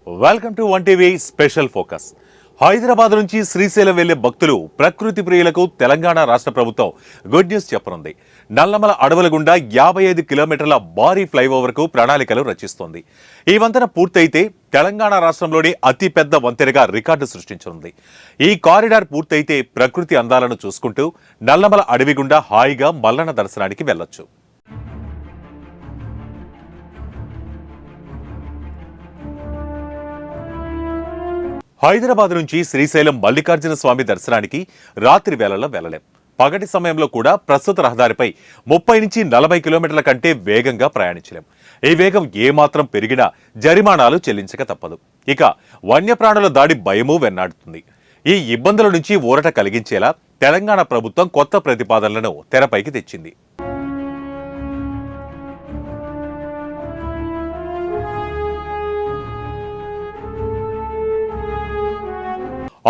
Welcome to one TV special focus. Hyderabad నుంచి శ్రీశైలం వెళ్లే భక్తులు ప్రకృతి ప్రియులకు తెలంగాణ రాష్ట్ర ప్రభుత్వం గుడ్ న్యూస్ చెప్పనుంది. నల్లమల అడవుల గుండా 55 కిలోమీటర్ల భారీ ఫ్లైఓవర్ కు ప్రణాళికలు రచిస్తోంది. ఈ వంతెన పూర్తయితే తెలంగాణ రాష్ట్రంలోని అతి పెద్ద వంతెనగా రికార్డు సృష్టించనుంది. ఈ కారిడార్ పూర్తయితే ప్రకృతి అందాలను చూసుకుంటూ నల్లమల అడవి గుండా హాయిగా మల్లన్న దర్శనానికి వెళ్లొచ్చు. హైదరాబాద్ నుంచి శ్రీశైలం మల్లికార్జున స్వామి దర్శనానికి రాత్రి వేళల్లో వెళ్లలేం. పగటి సమయంలో కూడా ప్రస్తుత రహదారిపై 30 నుంచి 40 కిలోమీటర్ల కంటే వేగంగా ప్రయాణించలేం. ఈ వేగం ఏమాత్రం పెరిగినా జరిమానాలు చెల్లించక తప్పదు. ఇక వన్యప్రాణుల దాడి భయమూ వెన్నాడుతుంది. ఈ ఇబ్బందుల నుంచి ఊరట కలిగించేలా తెలంగాణ ప్రభుత్వం కొత్త ప్రతిపాదనలను తెరపైకి తెచ్చింది.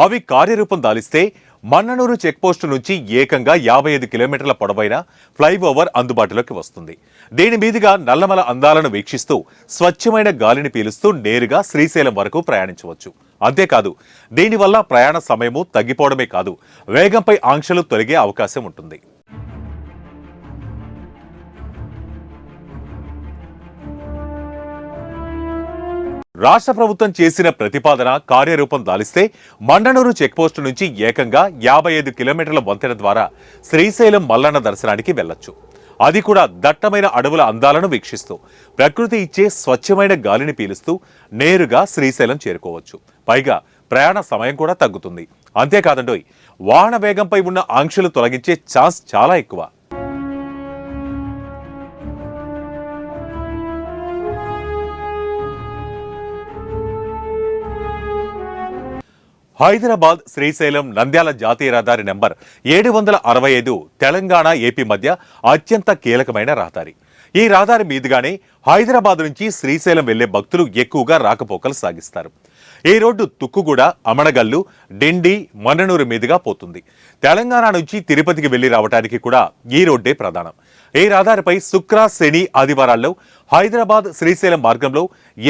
అవి కార్యరూపం దాలిస్తే మన్ననూరు చెక్పోస్టు నుంచి ఏకంగా 55 కిలోమీటర్ల పొడవైన ఫ్లైఓవర్ అందుబాటులోకి వస్తుంది. దీని మీదుగా నల్లమల అందాలను వీక్షిస్తూ స్వచ్ఛమైన గాలిని పీలుస్తూ నేరుగా శ్రీశైలం వరకు ప్రయాణించవచ్చు. అంతేకాదు, దీనివల్ల ప్రయాణ సమయము తగ్గిపోవడమే కాదు, వేగంపై ఆంక్షలు తొలగే అవకాశం ఉంటుంది. రాష్ట్ర ప్రభుత్వం చేసిన ప్రతిపాదన కార్యరూపం దాలిస్తే మన్ననూరు చెక్పోస్టు నుంచి ఏకంగా 55 కిలోమీటర్ల వంతెన ద్వారా శ్రీశైలం మల్లన్న దర్శనానికి వెళ్లొచ్చు. అది కూడా దట్టమైన అడవుల అందాలను వీక్షిస్తూ ప్రకృతి ఇచ్చే స్వచ్ఛమైన గాలిని పీలుస్తూ నేరుగా శ్రీశైలం చేరుకోవచ్చు. పైగా ప్రయాణ సమయం కూడా తగ్గుతుంది. అంతేకాదండోయ్, వాహన వేగంపై ఉన్న ఆంక్షలు తొలగించే ఛాన్స్ చాలా ఎక్కువ. హైదరాబాద్ శ్రీశైలం నంద్యాల జాతీయ రహదారి నెంబర్ 765 తెలంగాణ ఏపీ మధ్య అత్యంత కీలకమైన రహదారి. ఈ రహదారి మీదుగానే హైదరాబాద్ నుంచి శ్రీశైలం వెళ్లే భక్తులు ఎక్కువగా రాకపోకలు సాగిస్తారు. ఈ రోడ్డు తుక్కుగూడ, అమనగల్లు, డిండి, మన్ననూరు మీదుగా పోతుంది. తెలంగాణ నుంచి తిరుపతికి వెళ్లి రావడానికి కూడా ఈ రోడ్డే ప్రధానం. ఈ రహదారిపై శుక్ర, శని, ఆదివారాల్లో హైదరాబాద్ శ్రీశైలం మార్గంలో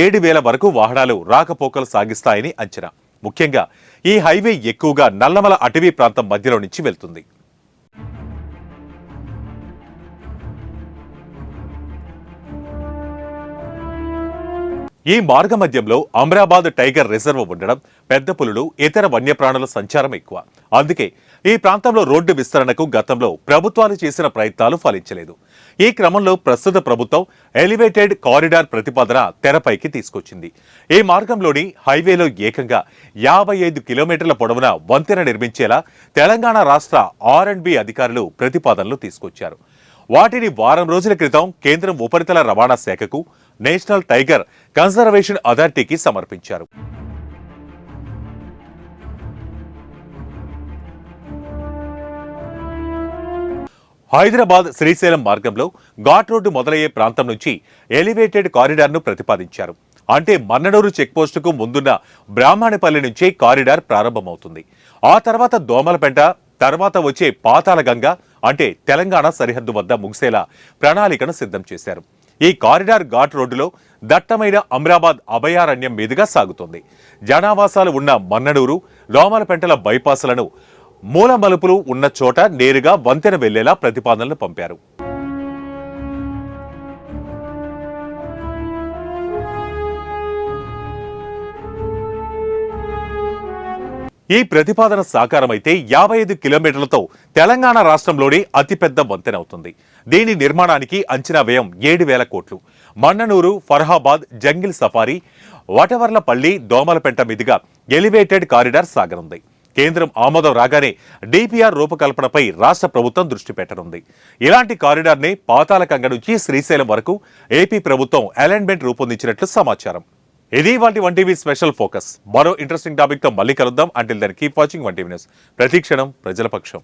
7,000 వరకు వాహనాలు రాకపోకలు సాగిస్తాయని అంచనా. ముఖ్యంగా ఈ హైవే ఎక్కువగా నల్లమల అటవీ ప్రాంతం మధ్యలో నుంచి వెళ్తుంది. ఈ మార్గ మధ్యంలో అమరాబాద్ టైగర్ రిజర్వ్ ఉండడం, పెద్ద పులులు, ఇతర వన్యప్రాణుల సంచారం ఎక్కువ. అందుకే ఈ ప్రాంతంలో రోడ్డు విస్తరణకు గతంలో ప్రభుత్వాలు చేసిన ప్రయత్నాలు ఫలించలేదు. ఈ క్రమంలో ప్రస్తుత ప్రభుత్వం ఎలివేటెడ్ కారిడార్ ప్రతిపాదన తెరపైకి తీసుకొచ్చింది. ఈ మార్గంలోని హైవేలో ఏకంగా 55 కిలోమీటర్ల పొడవున వంతెన నిర్మించేలా తెలంగాణ రాష్ట్ర R&B అధికారులు ప్రతిపాదనలు తీసుకొచ్చారు. వాటిని వారం రోజుల క్రితం కేంద్రం ఉపరితల రవాణా శాఖకు, నేషనల్ టైగర్ కన్జర్వేషన్ అథారిటీకి సమర్పించారు. హైదరాబాద్ శ్రీశైలం మార్గంలో ఘాట్ రోడ్డు మొదలయ్యే ప్రాంతం నుంచి ఎలివేటెడ్ కారిడార్ను ప్రతిపాదించారు. అంటే మన్ననూరు చెక్పోస్టుకు ముందున్న బ్రాహ్మణపల్లి నుంచే కారిడార్ ప్రారంభమవుతుంది. ఆ తర్వాత దోమలపెంట, తర్వాత వచ్చే పాతాళగంగ అంటే తెలంగాణ సరిహద్దు వద్ద ముగిసేలా ప్రణాళికను సిద్ధం చేశారు. ఈ కారిడార్ ఘాట్ రోడ్డులో దట్టమైన అమరాబాద్ అభయారణ్యం మీదుగా సాగుతుంది. జనావాసాలు ఉన్న మన్ననూరు, దోమలపెంటల బైపాసులను మూల మలుపులు ఉన్న చోట నేరుగా వంతెన వెళ్లేలా ప్రతిపాదనలు పంపారు. ఈ ప్రతిపాదన సాకారమైతే 55 కిలోమీటర్లతో తెలంగాణ రాష్ట్రంలోని అతిపెద్ద వంతెన అవుతుంది. దీని నిర్మాణానికి అంచనా వ్యయం 7,000 కోట్లు. మన్ననూరు, ఫర్హాబాద్, జంగిల్ సఫారీ, వటవర్లపల్లి, దోమలపెంట మీదుగా ఎలివేటెడ్ కారిడార్ సాగనుంది. కేంద్రం ఆమోదం రాగానే DPR రూపకల్పనపై రాష్ట్ర ప్రభుత్వం దృష్టి పెట్టనుంది. ఇలాంటి కారిడార్ని పాతాళగంగ నుంచి శ్రీశైలం వరకు ఏపీ ప్రభుత్వం అలైన్మెంట్ రూపొందించినట్లు సమాచారం. ఇది వాటి వన్ టీవీ స్పెషల్ ఫోకస్. మరో ఇంట్రెస్టింగ్ టాపిక్ తో మళ్ళీ కలుద్దాం. Until then keep watching one TV news. ప్రతి క్షణం ప్రజల పక్షం.